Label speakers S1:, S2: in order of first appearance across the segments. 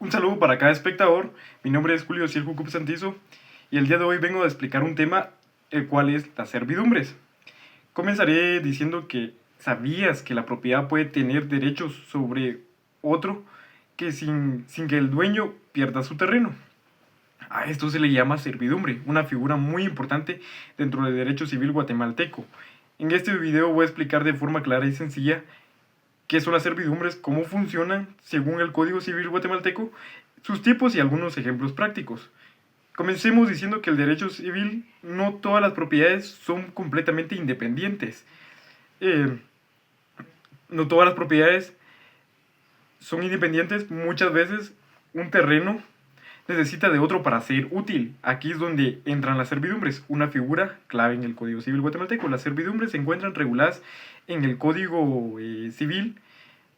S1: Un saludo para cada espectador. Mi nombre es Julio Ciel Jucup Santizo y el día de hoy vengo a explicar un tema, el cual es las servidumbres. Comenzaré diciendo que sabías que la propiedad puede tener derechos sobre otro que sin que el dueño pierda su terreno. A esto se le llama servidumbre, una figura muy importante dentro del derecho civil guatemalteco. En este video voy a explicar de forma clara y sencilla qué son las servidumbres, cómo funcionan según el Código Civil guatemalteco, sus tipos y algunos ejemplos prácticos. Comencemos diciendo que el derecho civil, no todas las propiedades son completamente independientes. No todas las propiedades son independientes. Muchas veces un terreno necesita de otro para ser útil. Aquí es donde entran las servidumbres, una figura clave en el Código Civil guatemalteco. Las servidumbres se encuentran reguladas en el Código Civil,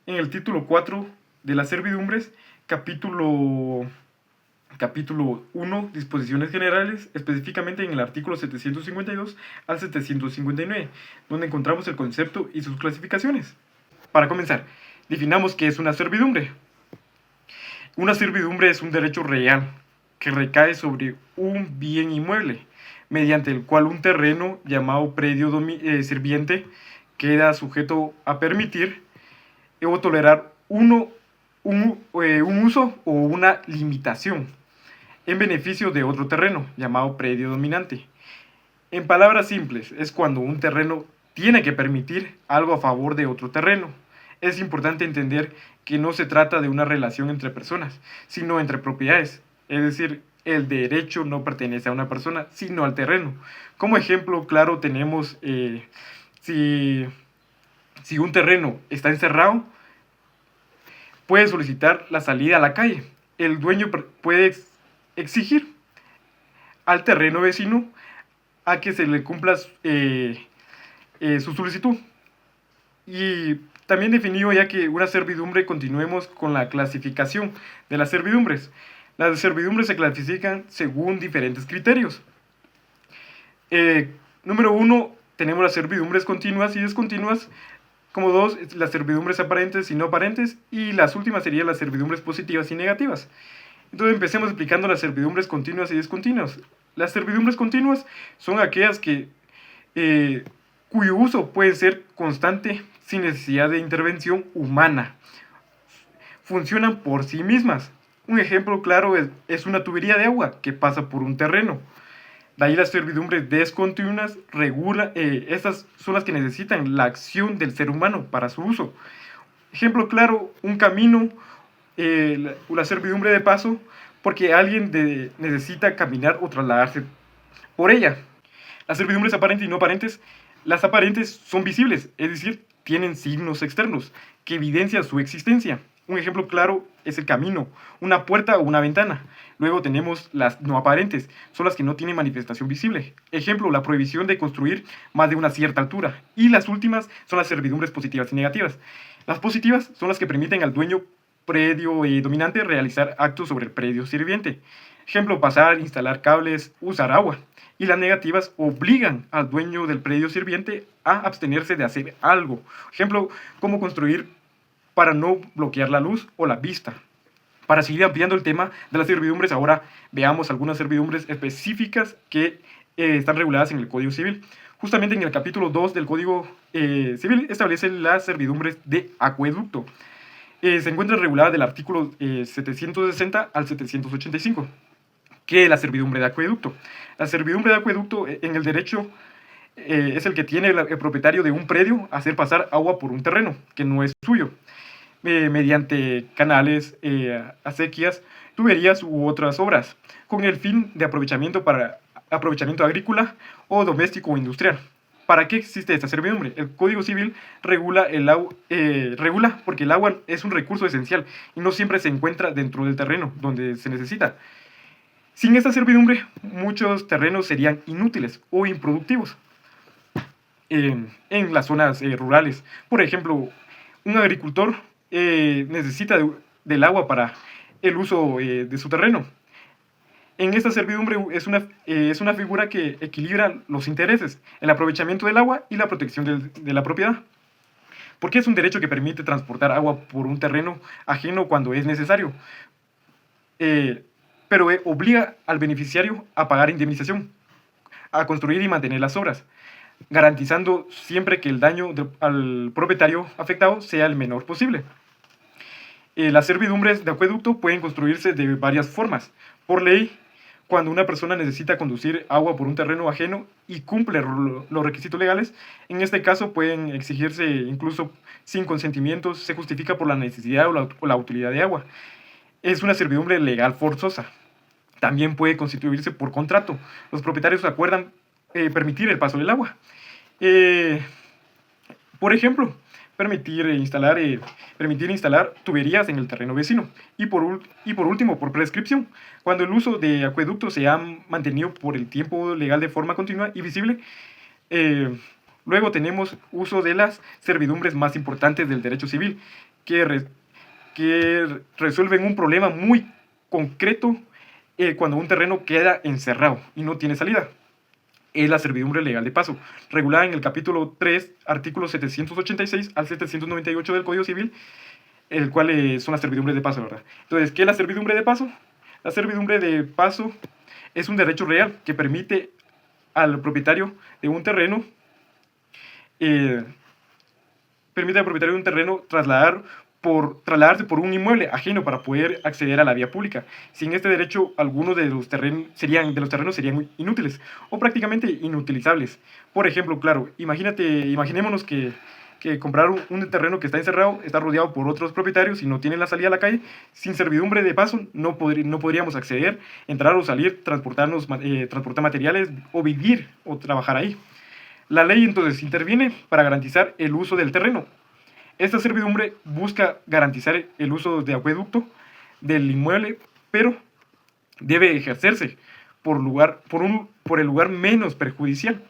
S1: en el título 4 de las servidumbres, capítulo 1, disposiciones generales, específicamente en el artículo 752 al 759, donde encontramos el concepto y sus clasificaciones. Para comenzar, definamos qué es una servidumbre. Una servidumbre es un derecho real que recae sobre un bien inmueble, mediante el cual un terreno llamado predio sirviente queda sujeto a permitir o tolerar un uso o una limitación en beneficio de otro terreno, llamado predio dominante. En palabras simples, es cuando un terreno tiene que permitir algo a favor de otro terreno. Es importante entender que no se trata de una relación entre personas, sino entre propiedades. Es decir, el derecho no pertenece a una persona, sino al terreno. Como ejemplo claro tenemos, si un terreno está encerrado, puede solicitar la salida a la calle. El dueño puede exigir al terreno vecino a que se le cumpla su solicitud. Y también definido ya que una servidumbre, continuemos con la clasificación de las servidumbres. Las servidumbres se clasifican según diferentes criterios. Número 1, tenemos las servidumbres continuas y discontinuas. Como 2, las servidumbres aparentes y no aparentes. Y las últimas serían las servidumbres positivas y negativas. Entonces empecemos explicando las servidumbres continuas y discontinuas. Las servidumbres continuas son aquellas cuyo uso puede ser constante sin necesidad de intervención humana. Funcionan por sí mismas. Un ejemplo claro es una tubería de agua que pasa por un terreno. De ahí las servidumbres discontinuas estas son las que necesitan la acción del ser humano para su uso. Ejemplo claro, un camino, la servidumbre de paso, porque alguien necesita caminar o trasladarse por ella. Las servidumbres aparentes y no aparentes, las aparentes son visibles, es decir, tienen signos externos que evidencian su existencia. Un ejemplo claro es el camino, una puerta o una ventana. Luego tenemos las no aparentes, son las que no tienen manifestación visible. Ejemplo, la prohibición de construir más de una cierta altura. Y las últimas son las servidumbres positivas y negativas. Las positivas son las que permiten al dueño predio dominante realizar actos sobre el predio sirviente. Ejemplo, pasar, instalar cables, usar agua. Y las negativas obligan al dueño del predio sirviente a abstenerse de hacer algo. Ejemplo, como construir para no bloquear la luz o la vista. Para seguir ampliando el tema de las servidumbres, ahora veamos algunas servidumbres específicas que están reguladas en el Código Civil. Justamente en el capítulo 2 del Código Civil establece las servidumbres de acueducto. Se encuentra regulada del artículo 760 al 785. ¿Qué es la servidumbre de acueducto? La servidumbre de acueducto en el derecho es el que tiene el propietario de un predio hacer pasar agua por un terreno que no es suyo, mediante canales, acequias, tuberías u otras obras, con el fin de aprovechamiento agrícola o doméstico o industrial. ¿Para qué existe esta servidumbre? El Código Civil regula porque el agua es un recurso esencial y no siempre se encuentra dentro del terreno donde se necesita. Sin esta servidumbre, muchos terrenos serían inútiles o improductivos en las zonas rurales. Por ejemplo, un agricultor necesita del agua para el uso de su terreno. En esta servidumbre es una figura que equilibra los intereses, el aprovechamiento del agua y la protección de la propiedad. Porque es un derecho que permite transportar agua por un terreno ajeno cuando es necesario. pero obliga al beneficiario a pagar indemnización, a construir y mantener las obras, garantizando siempre que el daño al propietario afectado sea el menor posible. Las servidumbres de acueducto pueden construirse de varias formas. Por ley, cuando una persona necesita conducir agua por un terreno ajeno y cumple los requisitos legales, en este caso pueden exigirse incluso sin consentimiento, se justifica por la necesidad o la utilidad de agua. Es una servidumbre legal forzosa. También puede constituirse por contrato. Los propietarios acuerdan permitir el paso del agua. Eh, por ejemplo, permitir instalar tuberías en el terreno vecino. Y por último, por prescripción, cuando el uso de acueductos se ha mantenido por el tiempo legal de forma continua y visible. Luego tenemos uso de las servidumbres más importantes del derecho civil, que resuelven un problema muy concreto cuando un terreno queda encerrado y no tiene salida. Es la servidumbre legal de paso, regulada en el capítulo 3, artículos 786 al 798 del Código Civil, el cual son las servidumbres de paso, ¿verdad? Entonces, ¿qué es la servidumbre de paso? La servidumbre de paso es un derecho real que permite al propietario de un terreno trasladarse por un inmueble ajeno para poder acceder a la vía pública. Sin este derecho, algunos de los terrenos serían inútiles o prácticamente inutilizables. Por ejemplo, claro, imaginémonos que comprar un terreno que está encerrado, está rodeado por otros propietarios y no tiene la salida a la calle. Sin servidumbre de paso no podríamos acceder, entrar o salir, transportar materiales o vivir o trabajar ahí. La ley entonces interviene para garantizar el uso del terreno. Esta servidumbre busca garantizar el uso de acueducto del inmueble, pero debe ejercerse por el lugar menos perjudicial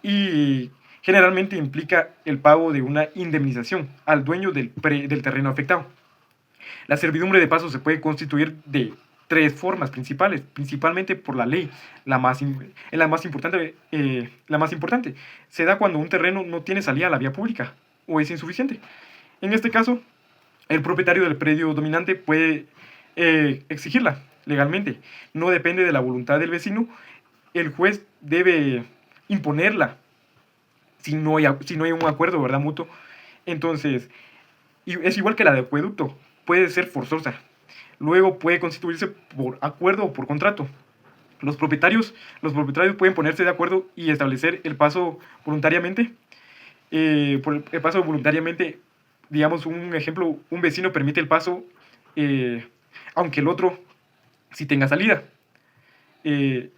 S1: y generalmente implica el pago de una indemnización al dueño del terreno afectado. La servidumbre de paso se puede constituir de tres formas principales, principalmente por la ley. La más importante se da cuando un terreno no tiene salida a la vía pública o es insuficiente. En este caso, el propietario del predio dominante puede exigirla legalmente. No depende de la voluntad del vecino. El juez debe imponerla si no hay un acuerdo, ¿verdad?, mutuo. Entonces, es igual que la de acueducto. Puede ser forzosa. Luego puede constituirse por acuerdo o por contrato. Los propietarios pueden ponerse de acuerdo y establecer el paso voluntariamente. Digamos, un ejemplo, un vecino permite el paso, aunque el otro sí tenga salida. Y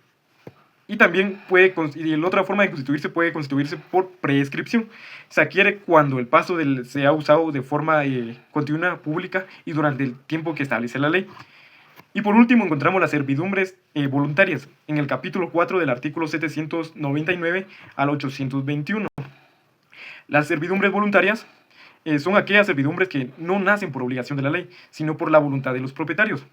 S1: también la otra forma de constituirse puede constituirse por prescripción. Se adquiere cuando el paso se ha usado de forma continua, pública y durante el tiempo que establece la ley. Y por último encontramos las servidumbres voluntarias en el capítulo 4 del artículo 799 al 821. Las servidumbres voluntarias son aquellas servidumbres que no nacen por obligación de la ley, sino por la voluntad de los propietarios.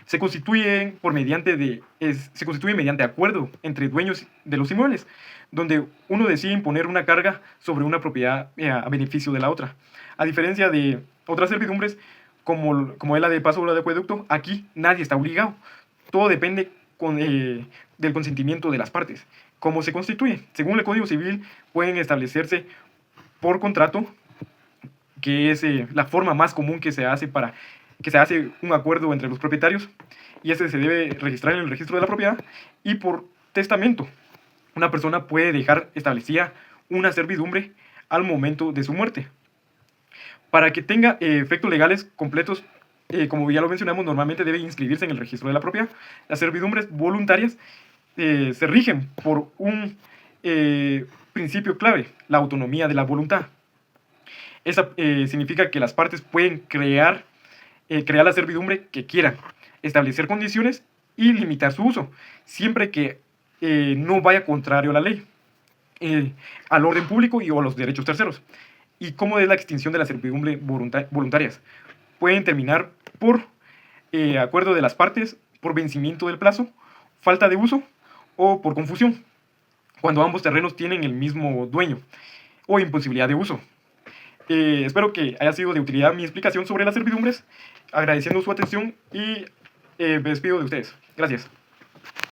S1: Se constituyen mediante acuerdo entre dueños de los inmuebles, donde uno decide imponer una carga sobre una propiedad a beneficio de la otra. A diferencia de otras servidumbres, como es la de paso o la de acueducto, aquí nadie está obligado. Todo depende del consentimiento de las partes. ¿Cómo se constituye? Según el Código Civil, pueden establecerse por contrato, que es la forma más común que se hace un acuerdo entre los propietarios, y ese se debe registrar en el registro de la propiedad, y por testamento. Una persona puede dejar establecida una servidumbre al momento de su muerte. Para que tenga efectos legales completos, como ya lo mencionamos, normalmente debe inscribirse en el registro de la propiedad. Las servidumbres voluntarias se rigen por un principio clave, la autonomía de la voluntad. Esa significa que las partes pueden crear la servidumbre que quieran, establecer condiciones y limitar su uso, siempre que no vaya contrario a la ley, al orden público o a los derechos terceros. ¿Y cómo es la extinción de las servidumbres voluntarias? Pueden terminar por acuerdo de las partes, por vencimiento del plazo, falta de uso o por confusión, cuando ambos terrenos tienen el mismo dueño, o imposibilidad de uso. Espero que haya sido de utilidad mi explicación sobre las servidumbres, agradeciendo su atención y Me despido de ustedes. Gracias.